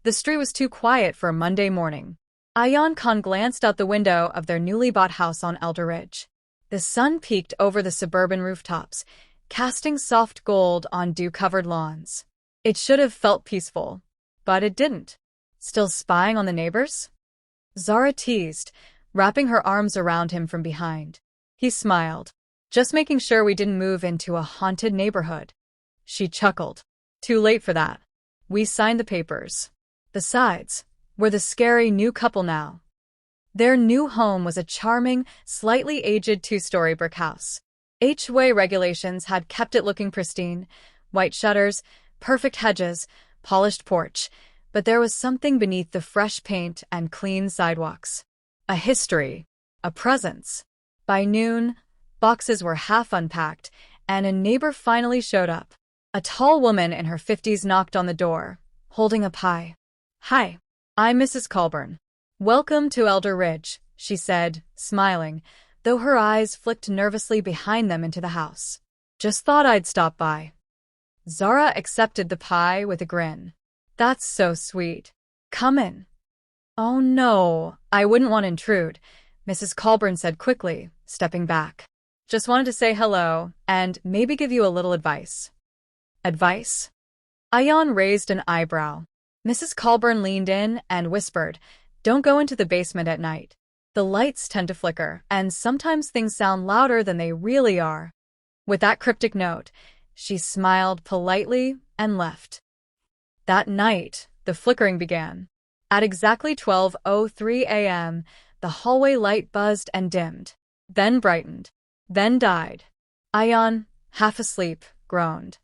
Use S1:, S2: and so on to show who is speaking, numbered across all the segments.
S1: The street was too quiet for a Monday morning. Ayaan glanced out the window of their newly bought house on Elder Ridge. The sun peeked over the suburban rooftops, casting soft gold on dew-covered lawns. It should have felt peaceful, but it didn't. Still spying on the neighbors? Zara teased, wrapping her arms around him from behind. He smiled. Just making sure we didn't move into a haunted neighborhood. She chuckled. Too late for that. We signed the papers. Besides, we're the scary new couple now. Their new home was a charming, slightly aged two-story brick house. HOA regulations had kept it looking pristine. White shutters, perfect hedges, polished porch. But there was something beneath the fresh paint and clean sidewalks. A history. A presence. By noon, boxes were half unpacked, and a neighbor finally showed up. A tall woman in her 50s knocked on the door, holding a pie. "Hi, I'm Mrs. Colburn. Welcome to Elder Ridge," she said, smiling, though her eyes flicked nervously behind them into the house. "Just thought I'd stop by." Zara accepted the pie with a grin. "That's so sweet. Come in." "Oh no, I wouldn't want to intrude," Mrs. Colburn said quickly, stepping back. "Just wanted to say hello and maybe give you a little advice." "Advice?" Ayaan raised an eyebrow. Mrs. Colburn leaned in and whispered, "Don't go into the basement at night. The lights tend to flicker, and sometimes things sound louder than they really are." With that cryptic note, she smiled politely and left. That night, the flickering began. At exactly 12:03 a.m., the hallway light buzzed and dimmed, then brightened, then died. Ayaan, half asleep, groaned.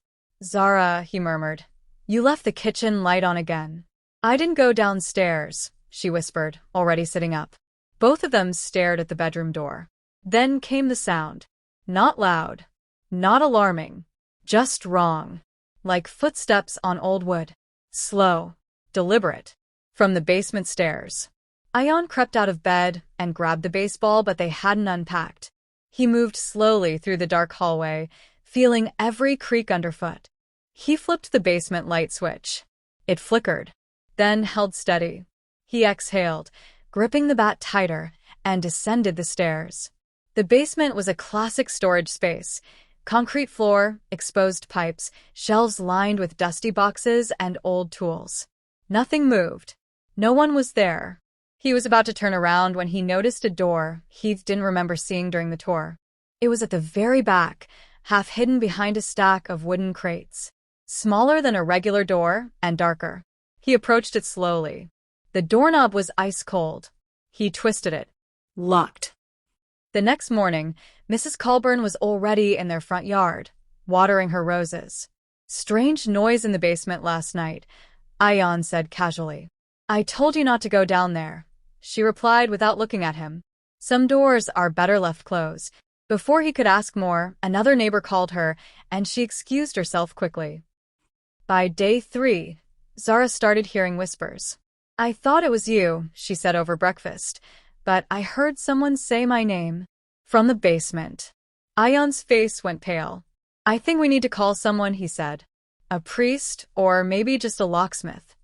S1: "Zara," he murmured, "you left the kitchen light on again." "I didn't go downstairs," she whispered, already sitting up. Both of them stared at the bedroom door. Then came the sound. Not loud, not alarming, just wrong. Like footsteps on old wood. Slow, deliberate. From the basement stairs. Ayaan crept out of bed and grabbed the baseball, but they hadn't unpacked. He moved slowly through the dark hallway, feeling every creak underfoot. He flipped the basement light switch. It flickered, then held steady. He exhaled, gripping the bat tighter, and descended the stairs. The basement was a classic storage space. Concrete floor, exposed pipes, shelves lined with dusty boxes and old tools. Nothing moved. No one was there. He was about to turn around when he noticed a door he didn't remember seeing during the tour. It was at the very back, half hidden behind a stack of wooden crates. Smaller than a regular door and darker. He approached it slowly. The doorknob was ice cold. He twisted it. Locked. The next morning, Mrs. Colburn was already in their front yard, watering her roses. "Strange noise in the basement last night," Ayaan said casually. "I told you not to go down there," she replied without looking at him. "Some doors are better left closed." Before he could ask more, another neighbor called her, and she excused herself quickly. By day 3, Zara started hearing whispers. "I thought it was you," she said over breakfast, "but I heard someone say my name." From the basement. Ayaan's face went pale. "I think we need to call someone," he said. "A priest, or maybe just a locksmith."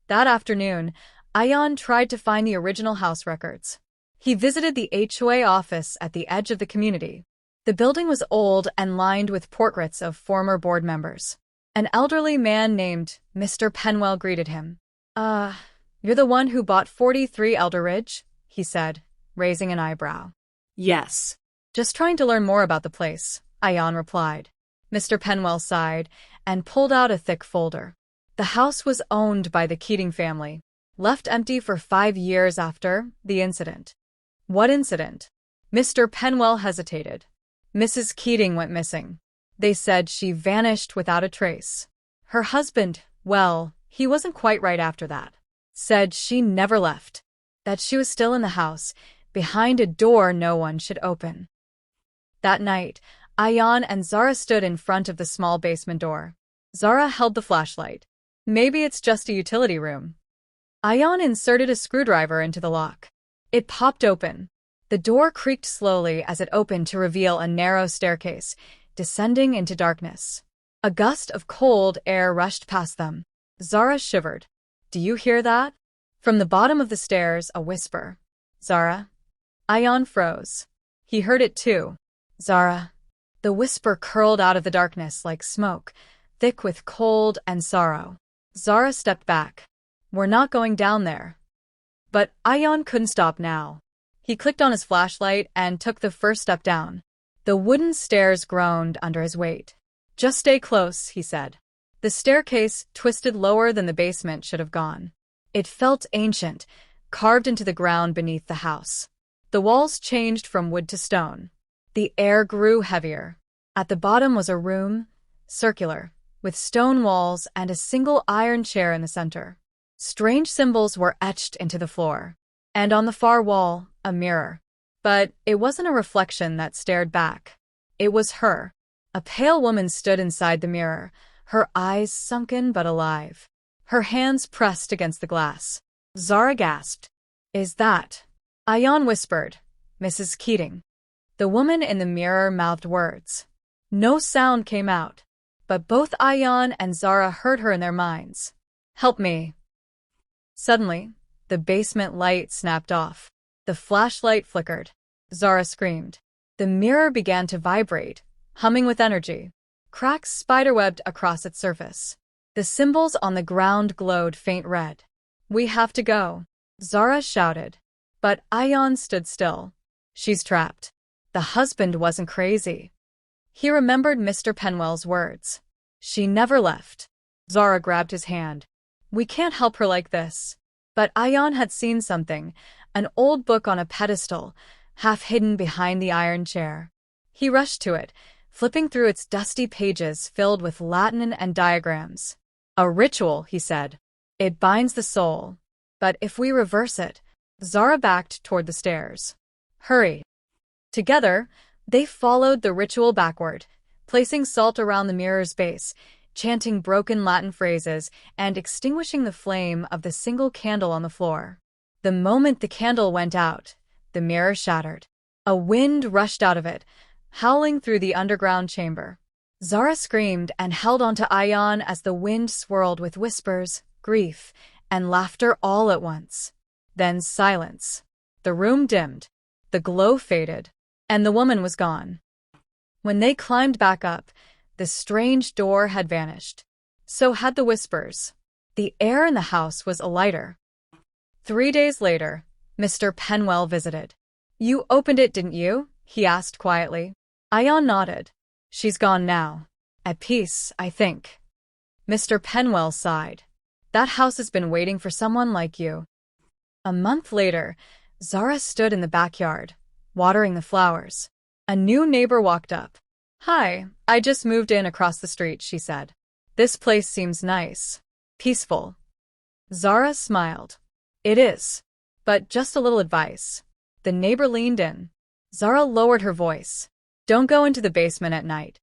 S1: That afternoon, Ayaan tried to find the original house records. He visited the HOA office at the edge of the community. The building was old and lined with portraits of former board members. An elderly man named Mr. Penwell greeted him. You're the one who bought 43 Elder Ridge?" he said, raising an eyebrow.
S2: "Yes."
S1: "Just trying to learn more about the place," Ayaan replied. Mr. Penwell sighed and pulled out a thick folder. The house was owned by the Keating family, left empty for 5 years after the incident. "What incident?" Mr. Penwell hesitated. "Mrs. Keating went missing. They said she vanished without a trace. Her husband, well, he wasn't quite right after that. Said she never left. That she was still in the house, behind a door no one should open." That night, Ayaan and Zara stood in front of the small basement door. Zara held the flashlight. "Maybe it's just a utility room." Ayaan inserted a screwdriver into the lock. It popped open. The door creaked slowly as it opened to reveal a narrow staircase, descending into darkness. A gust of cold air rushed past them. Zara shivered. Do you hear that? From the bottom of the stairs, a whisper. Zara? Ayaan froze. He heard it too. Zara. The whisper curled out of the darkness like smoke, thick with cold and sorrow. Zara stepped back. We're not going down there. But Ayaan couldn't stop now. He clicked on his flashlight and took the first step down. The wooden stairs groaned under his weight. Just stay close, he said. The staircase twisted lower than the basement should have gone. It felt ancient, carved into the ground beneath the house. The walls changed from wood to stone. The air grew heavier. At the bottom was a room, circular, with stone walls and a single iron chair in the center. Strange symbols were etched into the floor. And on the far wall, a mirror. But it wasn't a reflection that stared back. It was her. A pale woman stood inside the mirror, her eyes sunken but alive. Her hands pressed against the glass. Zara gasped. Is that? Ayaan whispered. Mrs. Keating. The woman in the mirror mouthed words. No sound came out, but both Ayaan and Zara heard her in their minds. Help me. Suddenly, the basement light snapped off. The flashlight flickered. Zara screamed. The mirror began to vibrate, humming with energy. Cracks spiderwebbed across its surface. The symbols on the ground glowed faint red. We have to go, Zara shouted. But Ayaan stood still. She's trapped. The husband wasn't crazy. He remembered Mr. Penwell's words. She never left. Zara grabbed his hand. We can't help her like this. But Ayaan had seen something, an old book on a pedestal, half hidden behind the iron chair. He rushed to it, flipping through its dusty pages filled with Latin and diagrams. A ritual, he said. It binds the soul. But if we reverse it, Zara backed toward the stairs. Hurry. Together, they followed the ritual backward, placing salt around the mirror's base, chanting broken Latin phrases and extinguishing the flame of the single candle on the floor. The moment the candle went out, the mirror shattered. A wind rushed out of it, howling through the underground chamber. Zara screamed and held onto Ayaan as the wind swirled with whispers, grief, and laughter all at once. Then silence. The room dimmed. The glow faded. And the woman was gone. When they climbed back up, the strange door had vanished. So had the whispers. The air in the house was lighter. 3 days later, Mr. Penwell visited. You opened it, didn't you? He asked quietly. Ayaan nodded. She's gone now. At peace, I think. Mr. Penwell sighed. That house has been waiting for someone like you. A month later, Zara stood in the backyard, watering the flowers. A new neighbor walked up. Hi, I just moved in across the street, she said. This place seems nice. Peaceful. Zara smiled. It is. But just a little advice. The neighbor leaned in. Zara lowered her voice. Don't go into the basement at night.